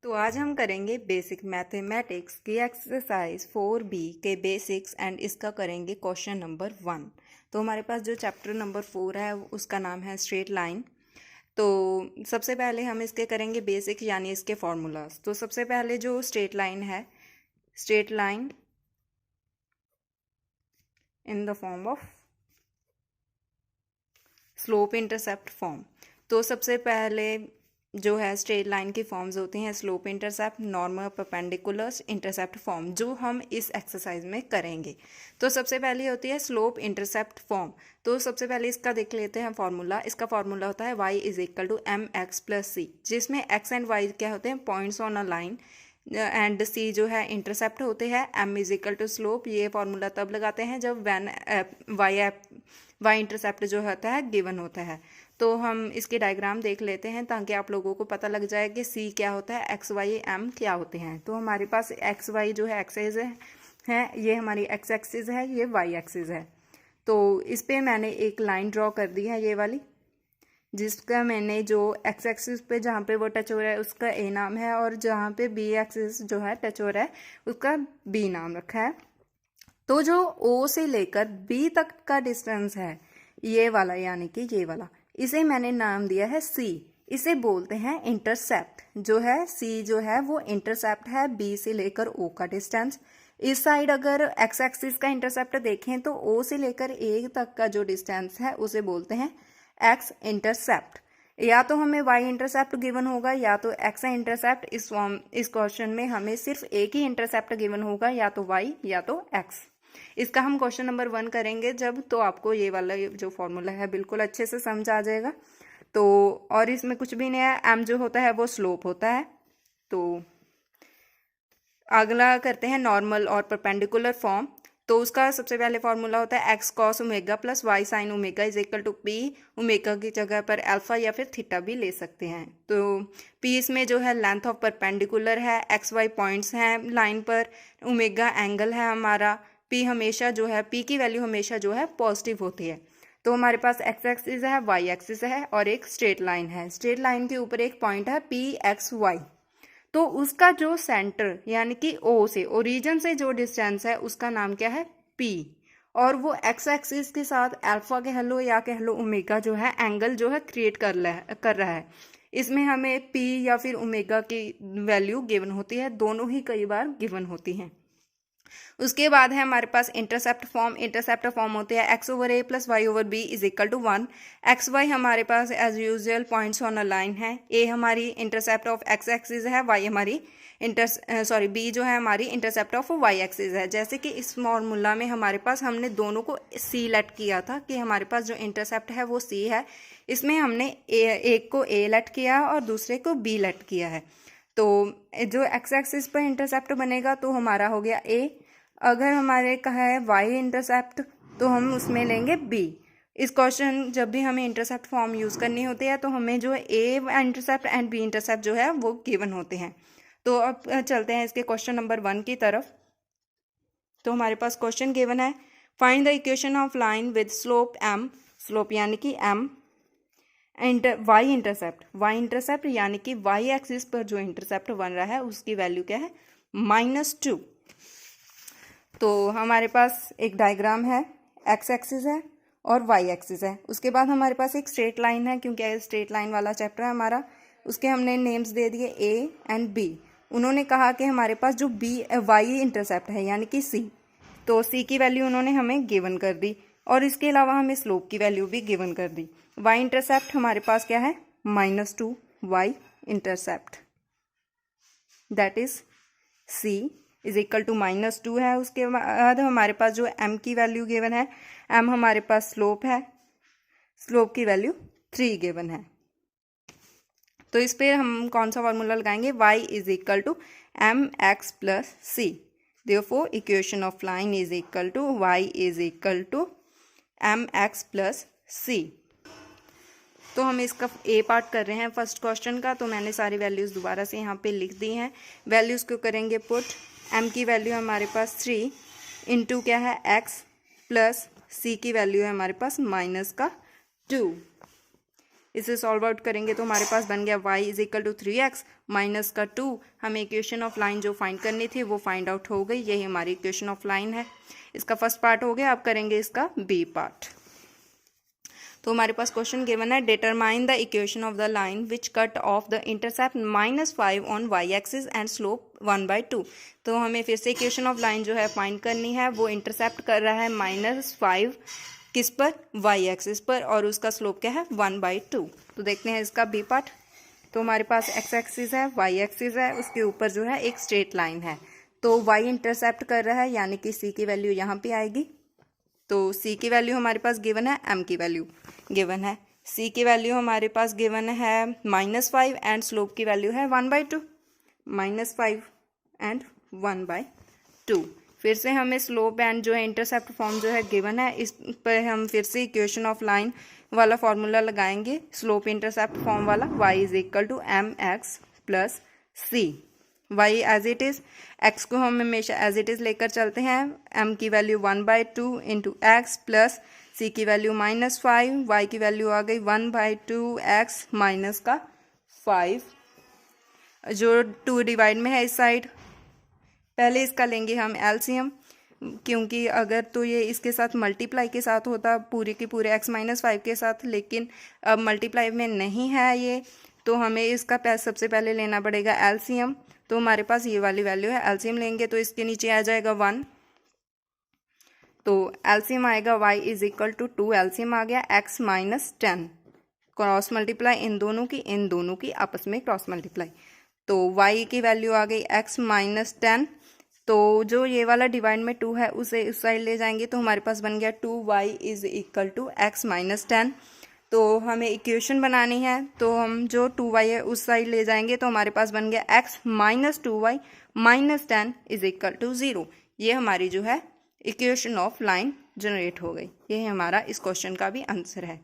तो आज हम करेंगे बेसिक मैथमेटिक्स की एक्सरसाइज 4B के बेसिक्स एंड इसका करेंगे क्वेश्चन नंबर 1। तो हमारे पास जो चैप्टर नंबर 4 है उसका नाम है स्ट्रेट लाइन। तो सबसे पहले हम इसके करेंगे बेसिक यानी इसके फॉर्मूलाज। तो सबसे पहले जो स्ट्रेट लाइन है, straight line in the form of slope intercept form. तो सबसे पहले जो है स्ट्रेट लाइन की फॉर्म्स होती हैं slope intercept, normal, perpendicular, intercept form, जो हम इस एक्सरसाइज में करेंगे। तो सबसे पहली होती है स्लोप इंटरसेप्ट फॉर्म। तो सबसे पहले इसका देख लेते हैं फॉर्मूला। इसका फॉर्मूला होता है y is equal to M X plus C, जिसमें x एंड y क्या होते हैं, points on a line, and C जो है इंटरसेप्ट होते हैं। m is equal to slope, ये फॉर्मूला तब लगाते हैं जब वैन y इंटरसेप्ट जो होता है गिवन होता है। तो हम इसकी डायग्राम देख लेते हैं ताकि आप लोगों को पता लग जाए कि सी क्या होता है, एक्स वाई एम क्या होते हैं। तो हमारे पास एक्स वाई जो है एक्सेस है, ये हमारी एक्स एक्सिस है, ये वाई एक्सिस है। तो इस पे मैंने एक लाइन ड्रॉ कर दी है ये वाली, जिसका मैंने जो एक्स एक्सिस पे जहाँ पे वो टच हो रहा है उसका ए नाम है, और जहाँ पे बी एक्सिस जो है टच हो रहा है उसका बी नाम रखा है। तो जो ओ से लेकर बी तक का डिस्टेंस है ये वाला, यानी कि ये वाला, इसे मैंने नाम दिया है सी। इसे बोलते हैं इंटरसेप्ट। जो है सी जो है वो इंटरसेप्ट है बी से लेकर ओ का डिस्टेंस। इस साइड अगर एक्स एक्सिस का इंटरसेप्ट देखें तो ओ से लेकर ए तक का जो डिस्टेंस है उसे बोलते हैं एक्स इंटरसेप्ट। या तो हमें वाई इंटरसेप्ट गिवन होगा या तो एक्स इंटरसेप्ट। इस क्वेश्चन में हमें सिर्फ एक ही इंटरसेप्ट गिवन होगा, या तो वाई या तो एक्स। इसका हम क्वेश्चन नंबर 1 करेंगे जब, तो आपको ये वाला जो फॉर्मूला है बिल्कुल अच्छे से समझ आ जाएगा। तो और इसमें कुछ भी नहीं है, एम जो होता है वो स्लोप होता है। तो अगला करते हैं नॉर्मल और परपेंडिकुलर फॉर्म। तो उसका सबसे पहले फॉर्मूला होता है x cos omega plus y sine omega is equal to p. Omega की जगह पर अल्फा या फिर थीटा भी ले सकते हैं। तो पी इसमें जो है लेंथ ऑफ परपेंडिकुलर है, एक्स वाई पॉइंट्स हैं लाइन पर, ओमेगा एंगल है हमारा, पी हमेशा जो है, पी की वैल्यू हमेशा जो है पॉजिटिव होती है। तो हमारे पास एक्स एक्सिस है, वाई एक्सिस है और एक स्ट्रेट लाइन है। स्ट्रेट लाइन के ऊपर एक पॉइंट है पी एक्स वाई। तो उसका जो सेंटर यानी कि ओ से, ओरिजिन से जो डिस्टेंस है उसका नाम क्या है, पी। और वो एक्स एक्सिस के साथ अल्फा कह लो या कह लो ओमेगा जो है एंगल जो है क्रिएट कर रहा है। इसमें हमें पी या फिर ओमेगा की वैल्यू गिवन होती है, दोनों ही कई बार गिवन होती हैं। उसके बाद है हमारे पास इंटरसेप्ट फॉर्म। इंटरसेप्ट फॉर्म होते हैं X over A plus Y over B is equal to 1। X Y हमारे पास as usual points on a line है। ए हमारी इंटरसेप्ट ऑफ एक्स एक्सिस है, वाई हमारी बी जो है हमारी इंटरसेप्ट ऑफ वाई एक्सिस है। जैसे कि इस फॉर्मूला में हमारे पास हमने दोनों को सी लेट किया था कि हमारे पास जो इंटरसेप्ट है वो सी है। इसमें हमने एक को ए लेट किया और दूसरे को बी लेट किया है। तो जो एक्स एक्सिस पर इंटरसेप्ट बनेगा तो हमारा हो गया ए। अगर हमारे कहा है वाई इंटरसेप्ट तो हम उसमें लेंगे बी। इस क्वेश्चन जब भी हमें इंटरसेप्ट फॉर्म यूज़ करनी होती है तो हमें जो A intercept and B intercept जो है वो गिवन होते हैं। तो अब चलते हैं इसके क्वेश्चन नंबर 1 की तरफ। तो हमारे पास क्वेश्चन गिवन है, find the equation of line with slope m, slope यानी कि एम, एंड वाई इंटरसेप्ट यानी कि वाई एक्सिस पर जो इंटरसेप्ट बन रहा है उसकी वैल्यू क्या है, -2। तो हमारे पास एक डायग्राम है, एक्स एक्सिस है और वाई एक्सिस है। उसके बाद हमारे पास एक स्ट्रेट लाइन है, क्योंकि स्ट्रेट लाइन वाला चैप्टर है हमारा। उसके हमने नेम्स दे दिए ए एंड बी। उन्होंने कहा कि हमारे पास जो बी वाई इंटरसेप्ट है यानी कि सी, तो सी की वैल्यू उन्होंने हमें गिवन कर दी, और इसके अलावा हमें स्लोप की वैल्यू भी गिवन कर दी। वाई इंटरसेप्ट हमारे पास क्या है, -2 y intercept, that is c is equal to -2 है। उसके बाद हमारे पास जो m की वैल्यू गिवन है, m हमारे पास स्लोप है, स्लोप की वैल्यू 3 गिवन है। तो इस पर हम कौन सा फार्मूला लगाएंगे, y is equal to M X plus C. Therefore equation of line is equal to y is equal to M X plus C. तो हम इसका ए पार्ट कर रहे हैं फर्स्ट क्वेश्चन का। तो मैंने सारी वैल्यूज़ दोबारा से यहाँ पे लिख दी हैं। वैल्यूज़ को करेंगे पुट। m की वैल्यू है हमारे पास 3 इंटू क्या है x, प्लस c की वैल्यू है हमारे पास -2। इसे सॉल्व आउट करेंगे तो हमारे पास बन गया y is equal to 3x minus का 2। हमें इक्वेशन ऑफ लाइन जो फाइंड करनी थी वो फाइंड आउट हो गई। यही हमारी इक्वेशन ऑफ लाइन है। इसका फर्स्ट पार्ट हो गया। अब करेंगे इसका बी पार्ट। तो हमारे पास क्वेश्चन गिवन है, determine the equation of the line which cut off the intercept -5 on y axis and slope 1/2। तो हमें फिर से इक्वेशन ऑफ लाइन जो है फाइंड करनी है। वो इंटरसेप्ट कर रहा है -5 किस पर, वाई एक्सिस पर, और उसका स्लोप क्या है 1/2। तो देखते हैं इसका बी पार्ट। तो हमारे पास एक्स एक्सिस है, वाई एक्सिस है, उसके ऊपर जो है एक स्ट्रेट लाइन है। तो वाई इंटरसेप्ट कर रहा है यानी कि सी की वैल्यू यहाँ पे आएगी। तो सी की वैल्यू हमारे पास गिवन है, एम की वैल्यू गिवन है। सी की वैल्यू हमारे पास गिवन है -5 एंड स्लोप की वैल्यू है 1/2। -5 एंड 1/2। फिर से हमें स्लोप एंड जो है इंटरसेप्ट फॉर्म जो है गिवन है, इस पर हम फिर से इक्वेशन ऑफ लाइन वाला फॉर्मूला लगाएंगे, स्लोप इंटरसेप्ट फॉर्म वाला, y is equal to mx plus c. y as it is, x को हम हमेशा एज इट इज़ लेकर चलते हैं। m की value 1/2 into x plus c की वैल्यू -5, y की वैल्यू आ गई 1/2 x माइनस का 5, जो 2 डिवाइड में है इस साइड। पहले इसका लेंगे हम एलसीएम, क्योंकि अगर तो ये इसके साथ मल्टीप्लाई के साथ होता पूरे के पूरे x -5 के साथ, लेकिन अब मल्टीप्लाई में नहीं है ये, तो हमें इसका सबसे पहले लेना पड़ेगा एलसीएम। तो हमारे पास ये वाली वैल्यू है, एलसीएम लेंगे तो इसके नीचे आ जाएगा 1। तो एलसीएम आएगा y is equal to 2, LCM आ गया x -10, क्रॉस मल्टीप्लाई इन दोनों की आपस में क्रॉस मल्टीप्लाई। तो y की वैल्यू आ गई x -10। तो जो ये वाला डिवाइड में 2 है उसे उस साइड ले जाएंगे तो हमारे पास बन गया 2y is equal to x -10। तो हमें इक्वेशन बनानी है, तो हम जो 2y है उस साइड ले जाएंगे तो हमारे पास बन गया x -2y -10 is equal to 0। ये हमारी जो है इक्वेशन ऑफ लाइन जनरेट हो गई। ये हमारा इस क्वेश्चन का भी आंसर है।